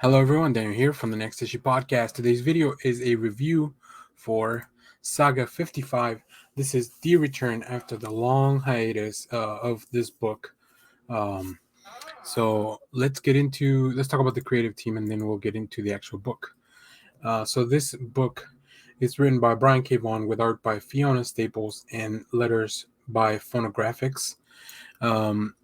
Hello everyone, Daniel here from the Next Issue Podcast. Today's video is a review for Saga 55. This is the return after the long hiatus of this book. Um, so let's talk about the creative team and then we'll get into the actual book. So this book is written by Brian K. Vaughan with art by Fiona Staples and letters by Phonographics. Um,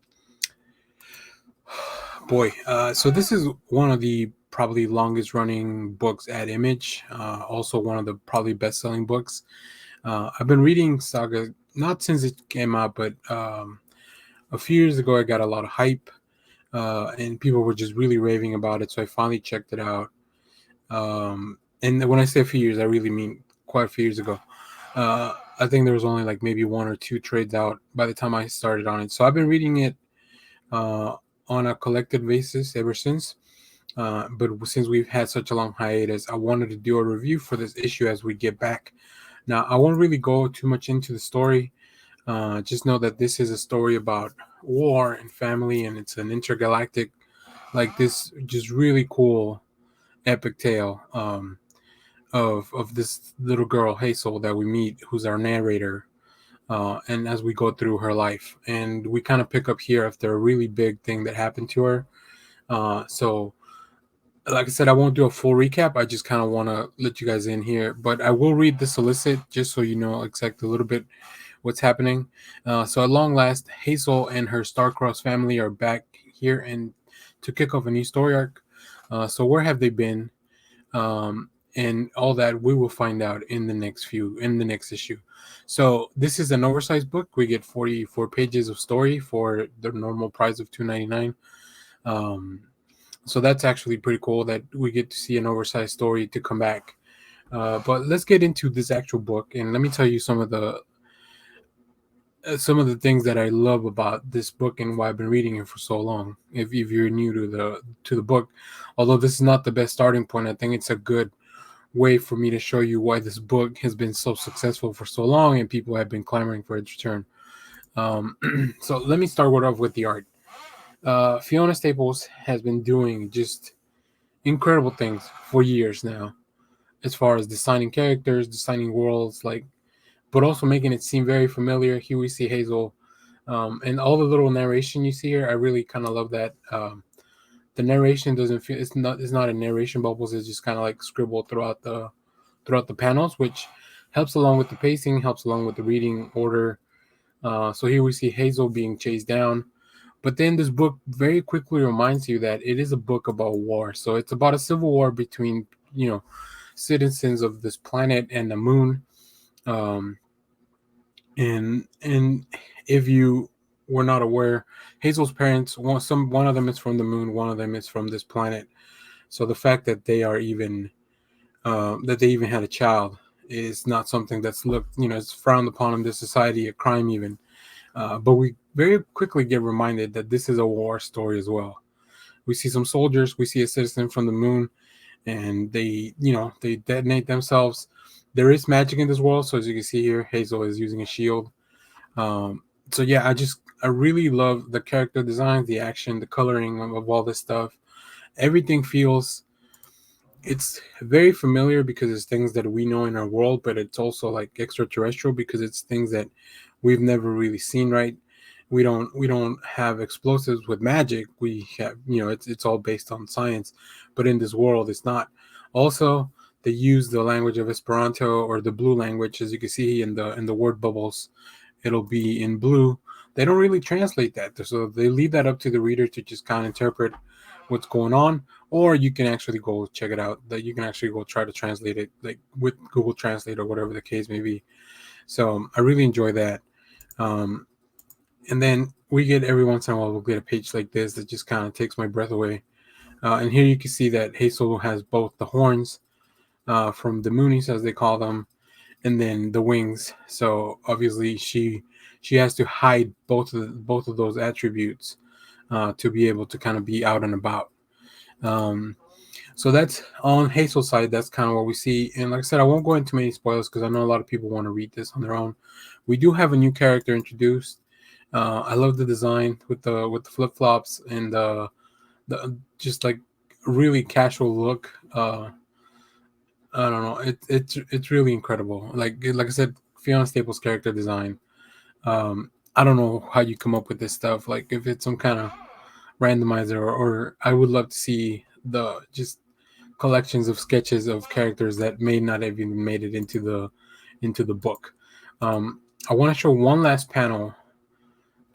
so this is one of the probably longest running books at Image. Also one of the probably best selling books. I've been reading Saga not since it came out, but a few years ago I got a lot of hype, and people were just really raving about it. So I finally checked it out. And when I say a few years, I really mean quite a few years ago. I think there was only like maybe one or two trades out by the time I started on it. So I've been reading it uh, on a collected basis ever since. But since we've had such a long hiatus, I wanted to do a review for this issue as we get back. Now, I won't really go too much into the story. Just know that this is a story about war and family, and it's an intergalactic, like this, just really cool, epic tale of this little girl Hazel that we meet, who's our narrator. And as we go through her life, and we kind of pick up here after a really big thing that happened to her. So like I said, I won't do a full recap. I just kind of want to let you guys in here, but I will read the solicit just so you know exactly a little bit what's happening. So at long last, Hazel and her star-crossed family are back here and to kick off a new story arc. So where have they been? And all that we will find out in the next issue. So this is an oversized book. We get 44 pages of story for the normal price of $2.99. Um, so that's actually pretty cool that we get to see an oversized story to come back. But let's get into this actual book, and let me tell you some of the things that I love about this book and why I've been reading it for so long. If you're new to the book, although this is not the best starting point, I think it's a good way for me to show you why this book has been so successful for so long and people have been clamoring for its return. So let me start off with the art. Fiona Staples has been doing just incredible things for years now, as far as designing characters, designing worlds, like, but also making it seem very familiar. Here we see Hazel, and all the little narration you see here. I really kind of love that. The narration doesn't feel it's not a narration bubbles. It's just kind of like scribbled throughout the panels, which helps along with the pacing, helps along with the reading order. So here we see Hazel being chased down. But then this book very quickly reminds you that it is a book about war. So it's about a civil war between, citizens of this planet and the moon. Um, and if you were not aware, Hazel's parents, one of them is from the moon, one of them is from this planet. So the fact that they even had a child is not something that's looked, it's frowned upon in this society, a crime even. But we very quickly get reminded that this is a war story as well. We see some soldiers, we see a citizen from the moon, and they detonate themselves. There is magic in this world, so as you can see here, Hazel is using a shield. So yeah, I really love the character design, the action, the coloring of all this stuff. Everything feels it's very familiar because it's things that we know in our world, but it's also like extraterrestrial because it's things that we've never really seen, right? We don't have explosives with magic. We have, it's all based on science, but in this world it's not. Also, they use the language of Esperanto, or the blue language, as you can see in the word bubbles. It'll be in blue. They don't really translate that, so they leave that up to the reader to just kind of interpret what's going on, or you can actually go check it out. That you can actually go try to translate it, like with Google Translate or whatever the case may be. So I really enjoy that. Um, and then we get every once in a while we'll get a page like this that just kind of takes my breath away. And here you can see that Hazel has both the horns from the Moonies, as they call them, and then the wings. So obviously she has to hide both of those attributes to be able to kind of be out and about. Um, so that's on Hazel's side. That's kind of what we see. And like I said, I won't go into many spoilers because I know a lot of people want to read this on their own. We do have a new character introduced. I love the design with the flip flops and the just like really casual look. I don't know. It's really incredible. Like I said, Fiona Staples' character design. I don't know how you come up with this stuff. Like if it's some kind of randomizer, or I would love to see the just collections of sketches of characters that may not have even made it into the book. I want to show one last panel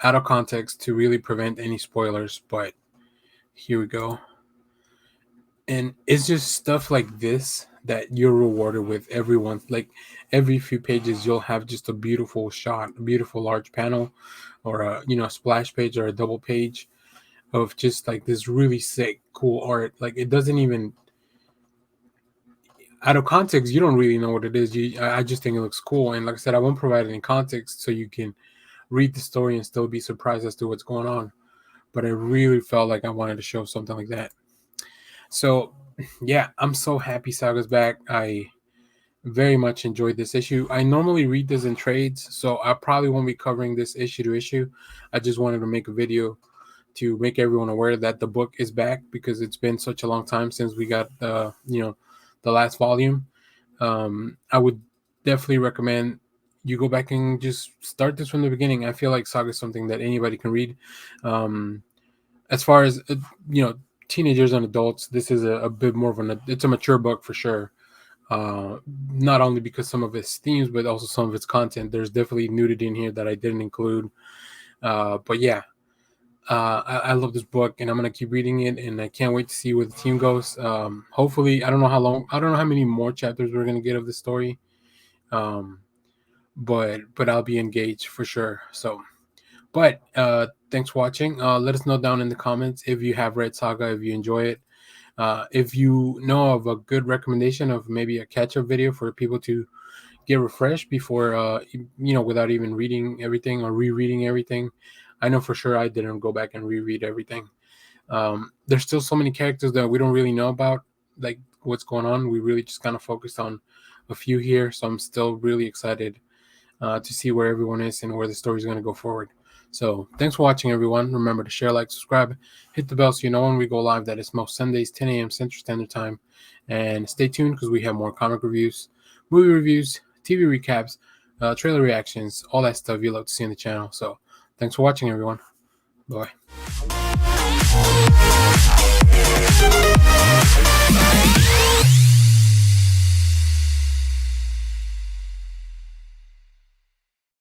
out of context to really prevent any spoilers, but here we go. And it's just stuff like this that you're rewarded with every once, like every few pages you'll have just a beautiful shot, a beautiful large panel, or a a splash page or a double page of just like this really sick cool art. Like it doesn't even, out of context, you don't really know what it is. I just think it looks cool, and like I said, I won't provide any context so you can read the story and still be surprised as to what's going on. But I really felt like I wanted to show something like that. So yeah, I'm so happy Saga's back. I very much enjoyed this issue. I normally read this in trades, so I probably won't be covering this issue to issue. I just wanted to make a video to make everyone aware that the book is back, because it's been such a long time since we got the last volume. I would definitely recommend you go back and just start this from the beginning. I feel like Saga is something that anybody can read. As far as teenagers and adults, this is a bit more of it's a mature book for sure. Not only because some of its themes, but also some of its content. There's definitely nudity in here that I didn't include. But yeah, I love this book, and I'm gonna keep reading it, and I can't wait to see where the team goes. Hopefully, I don't know how long, I don't know how many more chapters we're gonna get of the story, but I'll be engaged for sure. So, but thanks for watching. Let us know down in the comments if you have read Saga, if you enjoy it. If you know of a good recommendation of maybe a catch-up video for people to get refreshed before, without even reading everything or rereading everything. I know for sure I didn't go back and reread everything. There's still so many characters that we don't really know about, like what's going on. We really just kind of focused on a few here, so I'm still really excited to see where everyone is and where the story is going to go forward. So thanks for watching, everyone. Remember to share, like, subscribe, hit the bell so you know when we go live. That is most Sundays, 10 a.m. Central Standard Time. And stay tuned because we have more comic reviews, movie reviews, TV recaps, trailer reactions, all that stuff you love to see on the channel. So thanks for watching, everyone. Bye.